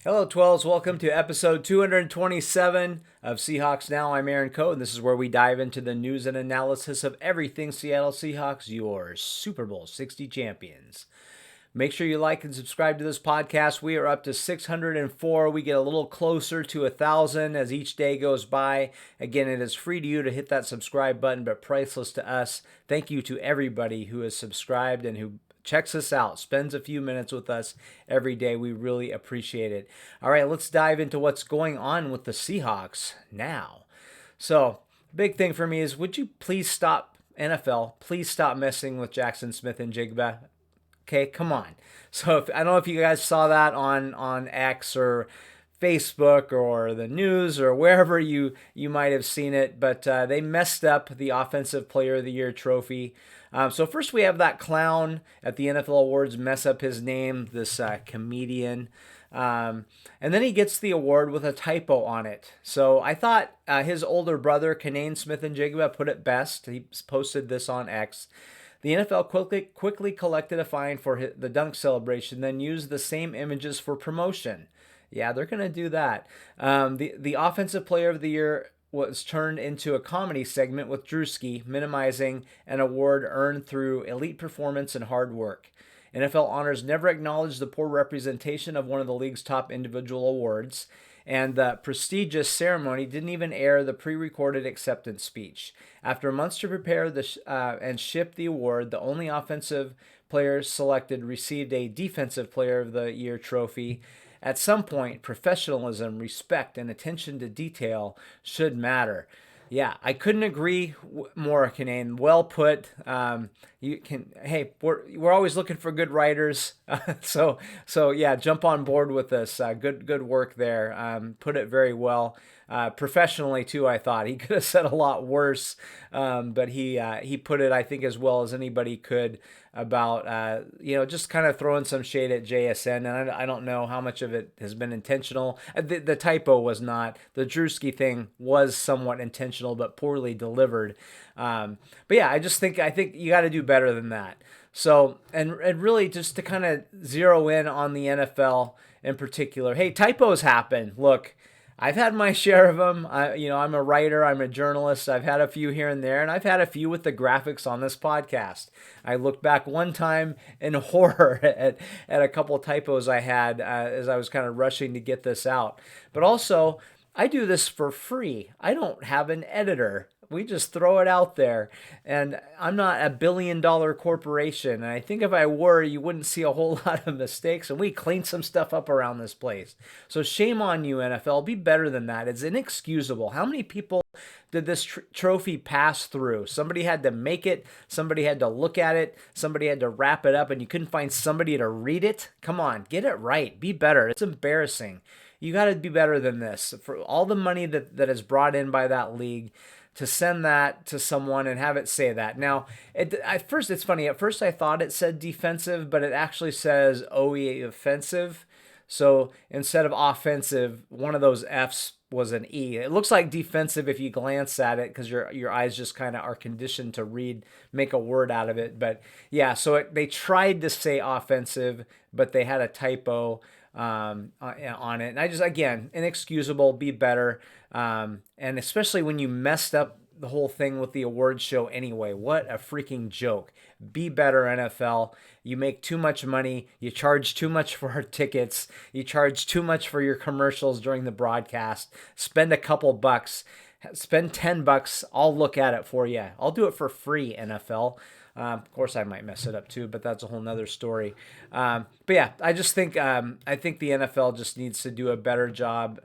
Hello, 12s. Welcome to episode 227 of Seahawks Now. I'm Aaron Coe, and this is where we dive into the news and analysis of everything Seattle Seahawks, your Super Bowl 60 champions. Make sure you like and subscribe to this podcast. We are up to 604. We get a little closer to 1,000 as each day goes by. Again, it is free to you to hit that subscribe button, but priceless to us. Thank you to everybody who has subscribed and who checks us out, spends a few minutes with us every day. We really appreciate it. All right, let's dive into what's going on with the Seahawks now. So, big thing for me is would you please stop, NFL, please stop messing with Jackson Smith and Jigba. Okay, come on. So I don't know if you guys saw that on X or Facebook or the news or wherever you might have seen it, but they messed up the Offensive Player of the Year trophy. So first we have that clown at the NFL Awards mess up his name, this comedian. And then he gets the award with a typo on it. So I thought his older brother, Kanane Smith and Jigba, put it best. He posted this on X. The NFL quickly collected a fine for the dunk celebration, then used the same images for promotion. Yeah, they're going to do that. The Offensive Player of the Year was turned into a comedy segment with Drewski, minimizing an award earned through elite performance and hard work. NFL honors never acknowledged the poor representation of one of the league's top individual awards, and the prestigious ceremony didn't even air the pre-recorded acceptance speech. After months to prepare and ship the award, the only offensive players selected received a Defensive Player of the Year trophy. At some point, professionalism, respect, and attention to detail should matter. Yeah, I couldn't agree more, Kanane. Well put. You can. Hey, we're always looking for good writers. So yeah, jump on board with this. Good work there. Put it very well. Professionally too, I thought he could have said a lot worse, but he put it, I think, as well as anybody could about just kind of throwing some shade at JSN, and I don't know how much of it has been intentional. The typo was not. The Drewski thing was somewhat intentional, but poorly delivered. But yeah, I think you got to do better than that. So and really just to kind of zero in on the NFL in particular. Hey, typos happen. Look, I've had my share of them. I'm a writer. I'm a journalist. I've had a few here and there, and I've had a few with the graphics on this podcast. I looked back one time in horror at a couple of typos I had as I was kind of rushing to get this out. But also, I do this for free. I don't have an editor. We just throw it out there. And I'm not a $1 billion corporation. And I think if I were, you wouldn't see a whole lot of mistakes. And we clean some stuff up around this place. So shame on you, NFL. Be better than that. It's inexcusable. How many people did this trophy pass through? Somebody had to make it. Somebody had to look at it. Somebody had to wrap it up. And you couldn't find somebody to read it? Come on, get it right. Be better. It's embarrassing. You got to be better than this. For all the money that is brought in by that league, to send that to someone and have it say that. Now, at first, it's funny. At first, I thought it said defensive, but it actually says OE offensive. So instead of offensive, one of those F's was an E. It looks like defensive if you glance at it because your eyes just kind of are conditioned to make a word out of it. But yeah, so they tried to say offensive, but they had a typo on it. And again, inexcusable, be better. And especially when you messed up the whole thing with the awards show anyway. What a freaking joke. Be better, NFL. You make too much money. You charge too much for our tickets. You charge too much for your commercials during the broadcast. Spend a couple bucks. Spend $10. I'll look at it for you. I'll do it for free, NFL. Of course, I might mess it up too, but that's a whole nother story. But yeah, I think the NFL just needs to do a better job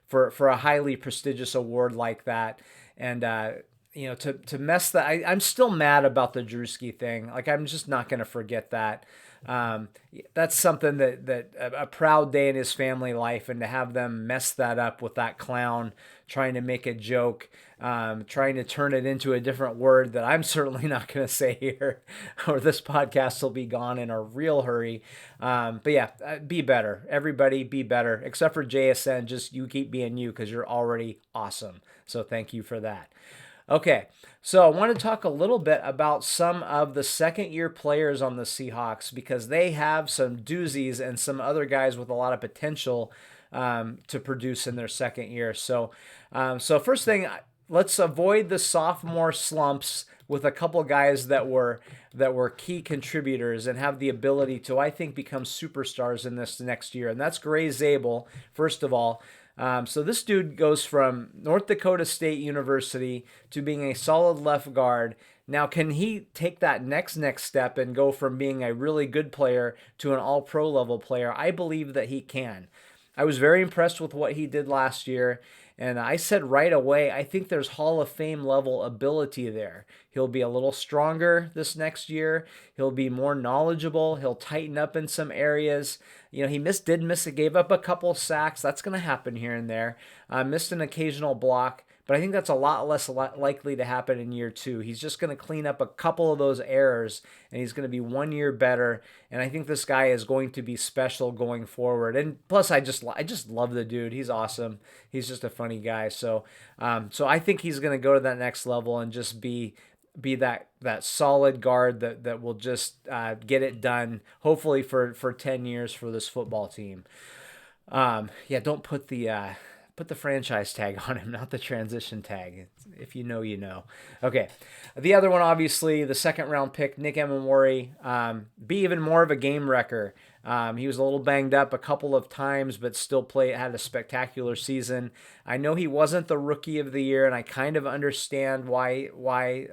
for a highly prestigious award like that, and to mess that. I'm still mad about the Drewski thing. Like I'm just not going to forget that. That's something that a proud day in his family life, and to have them mess that up with that clown trying to make a joke, trying to turn it into a different word that I'm certainly not going to say here, or this podcast will be gone in a real hurry. But yeah, be better. Everybody be better, except for JSN. Just you keep being you because you're already awesome. So thank you for that. Okay, so I want to talk a little bit about some of the second-year players on the Seahawks because they have some doozies and some other guys with a lot of potential to produce in their second year. So first thing, let's avoid the sophomore slumps with a couple guys that were key contributors and have the ability to, I think, become superstars in this next year. And that's Gray Zabel, first of all. So this dude goes from North Dakota State University to being a solid left guard. Now, can he take that next step and go from being a really good player to an all-pro level player? I believe that he can. I was very impressed with what he did last year. And I said right away, I think there's Hall of Fame level ability there. He'll be a little stronger this next year. He'll be more knowledgeable. He'll tighten up in some areas. He gave up a couple sacks. That's going to happen here and there. Missed an occasional block. But I think that's a lot less likely to happen in year two. He's just going to clean up a couple of those errors, and he's going to be 1 year better. And I think this guy is going to be special going forward. And plus, I just love the dude. He's awesome. He's just a funny guy. So I think he's going to go to that next level and just be that solid guard that will just get it done. Hopefully for 10 years for this football team. Yeah, don't put the franchise tag on him, not the transition tag. If you know, you know. Okay. The other one, obviously, the second round pick, Nick Emamori, be even more of a game wrecker. He was a little banged up a couple of times, but still had a spectacular season. I know he wasn't the rookie of the year, and I kind of understand why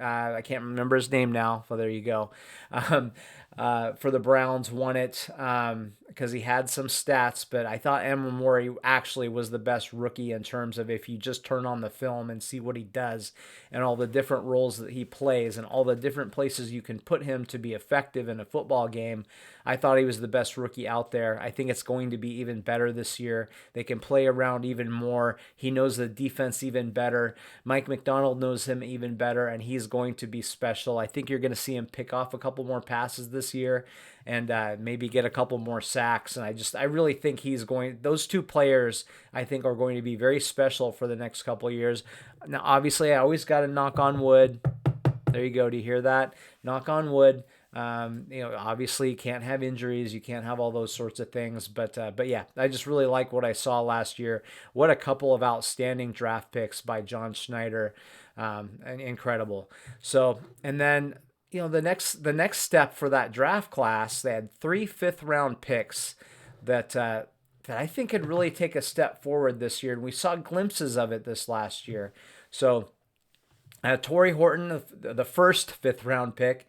I can't remember his name now. So there you go. For the Browns won it because he had some stats, but I thought Emamori actually was the best rookie in terms of if you just turn on the film and see what he does and all the different roles that he plays and all the different places you can put him to be effective in a football game. I thought he was the best rookie out there. I think it's going to be even better this year. They can play around even more. He knows the defense even better. Mike McDonald knows him even better, and he's going to be special. I think you're going to see him pick off a couple more passes this year and maybe get a couple more sacks. And I really think those two players, I think, are going to be very special for the next couple of years. Now, obviously, I always got to knock on wood. There you go. Do you hear that? Knock on wood. Obviously you can't have injuries, you can't have all those sorts of things, but yeah, I just really like what I saw last year. What a couple of outstanding draft picks by John Schneider, and incredible. So, and then the next step for that draft class, they had 3 5th-round picks that I think could really take a step forward this year, and we saw glimpses of it this last year. So, Torrey Horton, the first 5th-round pick.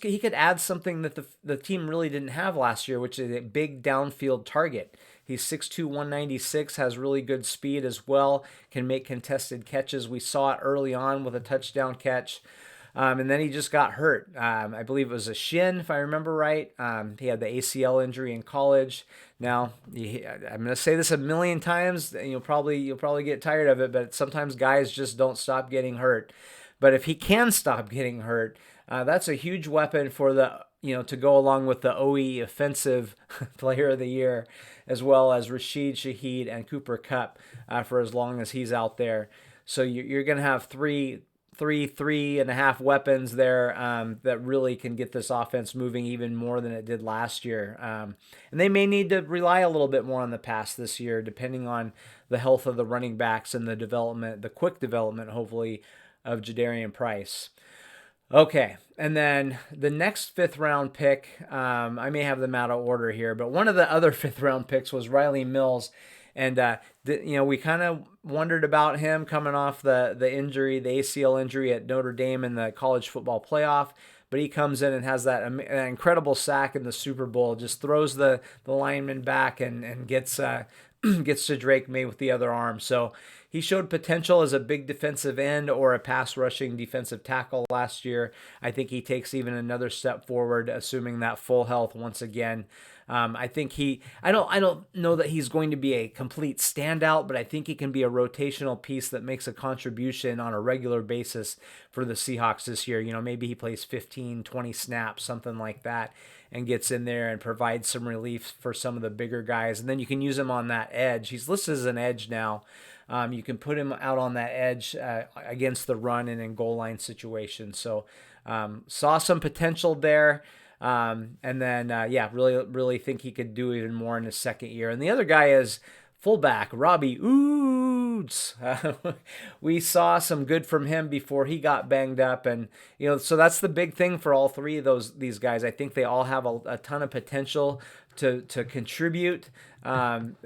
He could add something that the team really didn't have last year, which is a big downfield target. He's 6'2", 196, has really good speed as well, can make contested catches. We saw it early on with a touchdown catch. And then he just got hurt. I believe it was a shin, if I remember right. He had the ACL injury in college. Now, I'm going to say this a million times, and you'll probably get tired of it, but sometimes guys just don't stop getting hurt. But if he can stop getting hurt, that's a huge weapon for to go along with the OE Offensive Player of the Year, as well as Rashid Shaheed and Cooper Kupp for as long as he's out there. So you're going to have three and a half weapons there that really can get this offense moving even more than it did last year. And they may need to rely a little bit more on the pass this year, depending on the health of the running backs and the quick development, hopefully, of Jadarian Price. Okay, and then the next 5th-round pick, I may have them out of order here, but one of the other 5th-round picks was Riley Mills. And, we kind of wondered about him coming off the injury, the ACL injury at Notre Dame in the college football playoff. But he comes in and has that incredible sack in the Super Bowl, just throws the lineman back and gets to Drake May with the other arm. So he showed potential as a big defensive end or a pass rushing defensive tackle last year. I think he takes even another step forward, assuming that full health once again. I think I don't know that he's going to be a complete standout, but I think he can be a rotational piece that makes a contribution on a regular basis for the Seahawks this year. Maybe he plays 15, 20 snaps, something like that, and gets in there and provides some relief for some of the bigger guys. And then you can use him on that edge. He's listed as an edge now. You can put him out on that edge against the run and in goal line situations. So saw some potential there. And then, really think he could do even more in his second year. And the other guy is fullback Robbie Oods. We saw some good from him before he got banged up, and so that's the big thing for all three of these guys. I think they all have a ton of potential to contribute,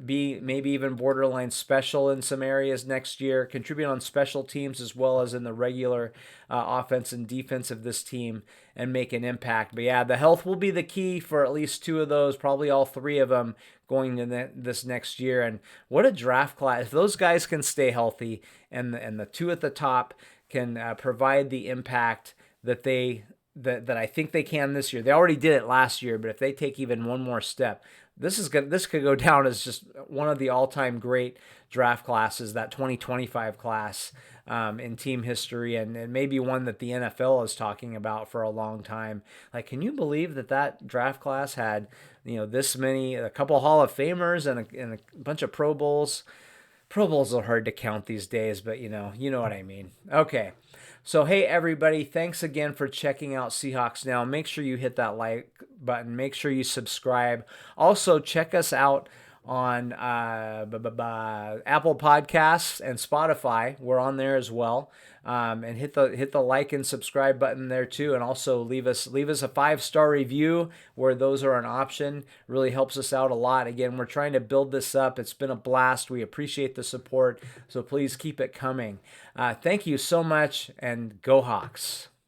be maybe even borderline special in some areas next year, contribute on special teams as well as in the regular offense and defense of this team, and make an impact. But yeah, the health will be the key for at least two of those, probably all three of them going to this next year. And what a draft class. If those guys can stay healthy and the two at the top can provide the impact that I think they can this year. They already did it last year, but if they take even one more step, this could go down as just one of the all-time great draft classes, that 2025 class in team history, and maybe one that the NFL is talking about for a long time. Like, can you believe that draft class had this many, a couple Hall of Famers and a bunch of Pro Bowls? Pro Bowls are hard to count these days, but you know what I mean. Okay. So, hey, everybody, thanks again for checking out Seahawks Now. Make sure you hit that like button. Make sure you subscribe. Also, check us out on Apple Podcasts and Spotify. We're on there as well. And hit the like and subscribe button there too. And also leave us a 5-star review where those are an option. Really helps us out a lot. Again, we're trying to build this up. It's been a blast. We appreciate the support. So please keep it coming. Thank you so much, and go Hawks.